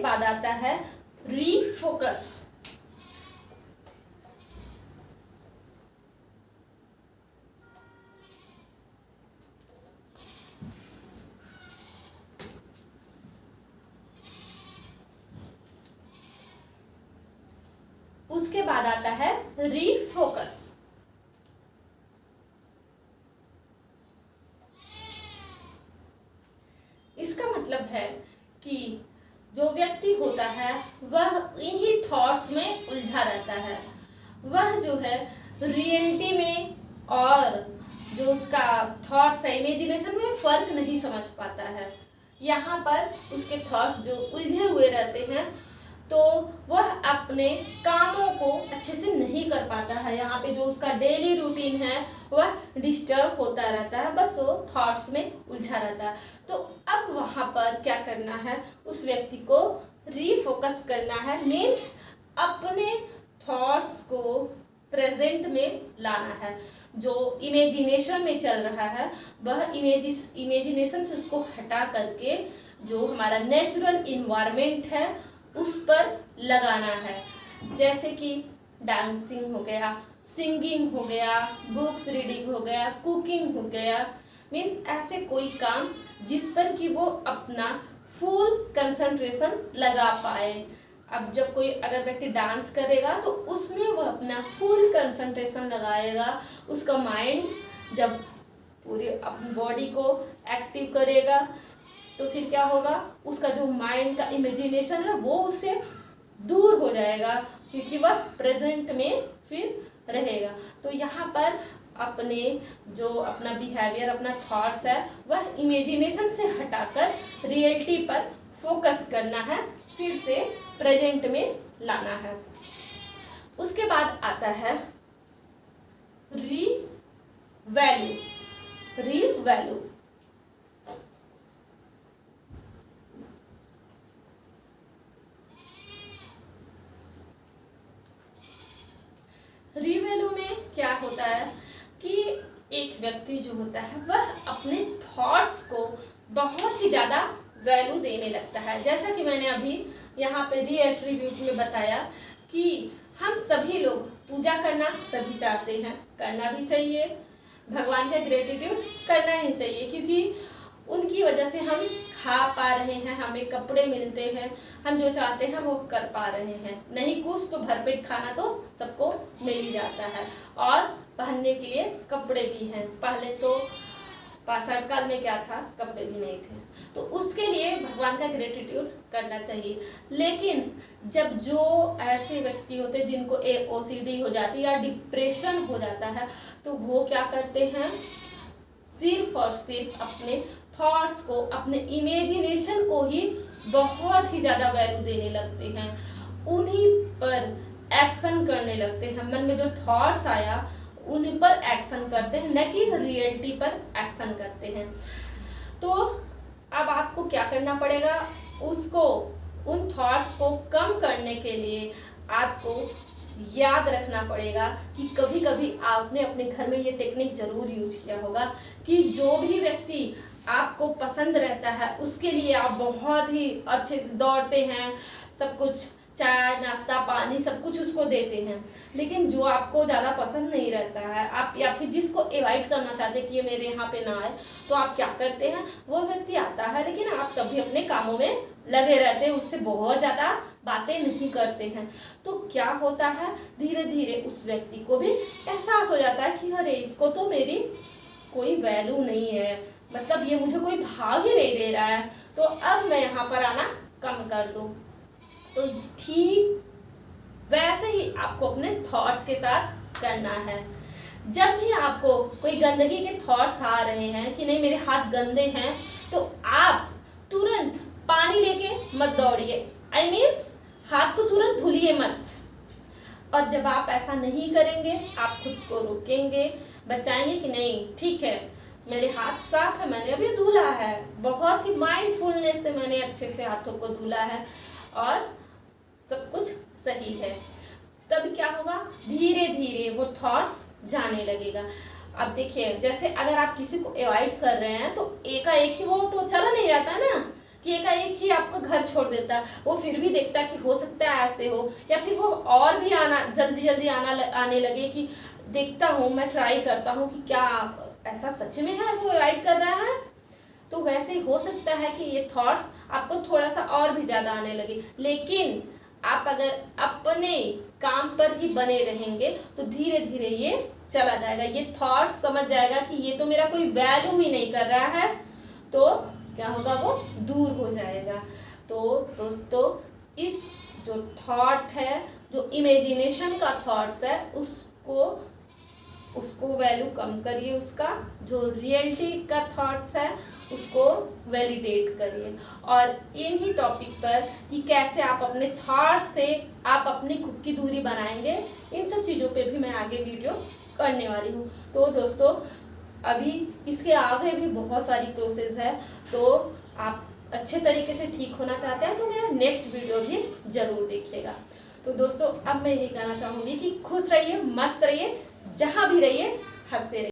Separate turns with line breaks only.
बाद आता है रीफोकस। उसके बाद आता है रीफोकस। इसका मतलब है कि जो व्यक्ति होता है वह इन्हीं थॉट्स में उलझा रहता है। वह जो है रियलिटी में और जो उसका थॉट्स है इमेजिनेशन में फर्क नहीं समझ पाता है। यहाँ पर उसके थॉट्स जो उलझे हुए रहते हैं तो वह अपने कामों को अच्छे से नहीं कर पाता है। यहाँ पे जो उसका डेली रूटीन है वह डिस्टर्ब होता रहता है, बस वो थॉट्स में उलझा रहता है। तो अब वहाँ पर क्या करना है, उस व्यक्ति को रीफोकस करना है, मीन्स अपने थॉट्स को प्रेजेंट में लाना है। जो इमेजिनेशन में चल रहा है वह इमेजिनेशन से उसको हटा करके जो हमारा नेचुरल इन्वायरमेंट है उस पर लगाना है। जैसे कि डांसिंग हो गया, सिंगिंग हो गया, बुक्स रीडिंग हो गया, कुकिंग हो गया, मीन्स ऐसे कोई काम जिस पर कि वो अपना फुल कंसंट्रेशन लगा पाए। अब जब कोई अगर व्यक्ति डांस करेगा तो उसमें वह अपना फुल कंसंट्रेशन लगाएगा। उसका माइंड जब पूरी अपनी बॉडी को एक्टिव करेगा तो फिर क्या होगा, उसका जो माइंड का इमेजिनेशन है वो उससे दूर हो जाएगा क्योंकि वह प्रेजेंट में फिर रहेगा। तो यहाँ पर अपने जो अपना बिहेवियर, अपना थॉट्स है वह इमेजिनेशन से हटाकर रियलिटी पर फोकस करना है, फिर से प्रेजेंट में लाना है। उसके बाद आता है रीवैल्यू। रीवैल्यू रीवैल्यू में क्या होता है कि एक व्यक्ति जो होता है वह अपने थॉट्स को बहुत ही ज़्यादा वैल्यू देने लगता है। जैसा कि मैंने अभी यहाँ पे रीएट्रीब्यूट में बताया कि हम सभी लोग पूजा करना सभी चाहते हैं, करना भी चाहिए, भगवान का ग्रेटिट्यूड करना ही चाहिए क्योंकि उनकी वजह से हम खा पा रहे हैं, हमें कपड़े मिलते हैं, हम जो चाहते हैं वो कर पा रहे हैं। नहीं कुछ तो भरपेट खाना तो सबको मिल ही जाता है और पहनने के लिए कपड़े भी हैं। पहले तो पाषाण काल में क्या था, कपड़े भी नहीं थे, तो उसके लिए भगवान का ग्रेटिट्यूड करना चाहिए। लेकिन जब जो ऐसे व्यक्ति होते हैं जिनको OCD हो जाती है या डिप्रेशन हो जाता है तो वो क्या करते हैं, सिर्फ और सिर्फ अपने थॉट्स को, अपने इमेजिनेशन को ही बहुत ही ज़्यादा वैल्यू देने लगते हैं, उन्हीं पर एक्शन करने लगते हैं। मन में जो थॉट्स आया उन पर एक्शन करते हैं, न कि रियलिटी पर एक्शन करते हैं। तो अब आपको क्या करना पड़ेगा, उसको, उन थॉट्स को कम करने के लिए आपको याद रखना पड़ेगा कि कभी कभी आपने अपने घर में ये टेक्निक जरूर यूज किया होगा कि जो भी व्यक्ति आपको पसंद रहता है उसके लिए आप बहुत ही अच्छे से दौड़ते हैं, सब कुछ चाय नाश्ता पानी सब कुछ उसको देते हैं। लेकिन जो आपको ज़्यादा पसंद नहीं रहता है, आप या फिर जिसको अवॉइड करना चाहते हैं कि ये मेरे यहाँ पे ना आए, तो आप क्या करते हैं, वो व्यक्ति आता है लेकिन आप तभी अपने कामों में लगे रहते हैं, उससे बहुत ज़्यादा बातें नहीं करते हैं। तो क्या होता है, धीरे धीरे उस व्यक्ति को भी एहसास हो जाता है कि अरे इसको तो मेरी कोई वैल्यू नहीं है, मतलब ये मुझे कोई भाव ही नहीं दे रहा है, तो अब मैं यहाँ पर आना कम कर दूँ। तो ठीक वैसे ही आपको अपने थॉट्स के साथ करना है। जब भी आपको कोई गंदगी के थॉट्स आ रहे हैं कि नहीं मेरे हाथ गंदे हैं, तो आप तुरंत पानी लेके मत दौड़िए, आई मीन्स हाथ को तुरंत धुलिए मत। और जब आप ऐसा नहीं करेंगे, आप खुद को रोकेंगे, बचाएंगे कि नहीं ठीक है मेरे हाथ साफ है, मैंने अभी धुला है, बहुत ही माइंडफुलनेस से मैंने अच्छे से हाथों को धुला है और सब कुछ सही है, तब क्या होगा, धीरे धीरे वो थॉट्स जाने लगेगा। अब देखिए, जैसे अगर आप किसी को अवॉइड कर रहे हैं तो एकाएक ही वो तो चला नहीं जाता है ना, कि एकाएक ही आपका घर छोड़ देता है, वो फिर भी देखता है कि हो सकता है ऐसे हो, या फिर वो और भी आना जल्दी जल्दी आने लगे कि देखता हूँ, मैं ट्राई करता हूँ कि क्या ऐसा सच में है वो अवॉइड कर रहा है। तो वैसे ही हो सकता है कि ये थॉट्स आपको थोड़ा सा और भी ज़्यादा आने लगे, लेकिन आप अगर अपने काम पर ही बने रहेंगे तो धीरे धीरे ये चला जाएगा। ये थॉट समझ जाएगा कि ये तो मेरा कोई वैल्यू ही नहीं कर रहा है, तो क्या होगा, वो दूर हो जाएगा। तो दोस्तों, इस जो थॉट है, जो इमेजिनेशन का थॉट्स है, उसको वैल्यू कम करिए, उसका जो रियलिटी का थॉट्स है उसको वैलिडेट करिए। और इन्हीं टॉपिक पर कि कैसे आप अपने थॉट से आप अपनी खुद की दूरी बनाएंगे, इन सब चीज़ों पे भी मैं आगे वीडियो करने वाली हूँ। तो दोस्तों, अभी इसके आगे भी बहुत सारी प्रोसेस है, तो आप अच्छे तरीके से ठीक होना चाहते हैं तो मेरा नेक्स्ट वीडियो भी ज़रूर देखिएगा। तो दोस्तों, अब मैं यही कहना चाहूँगी कि खुश रहिए, मस्त रहिए, जहाँ भी रहिए हंसते रहिए।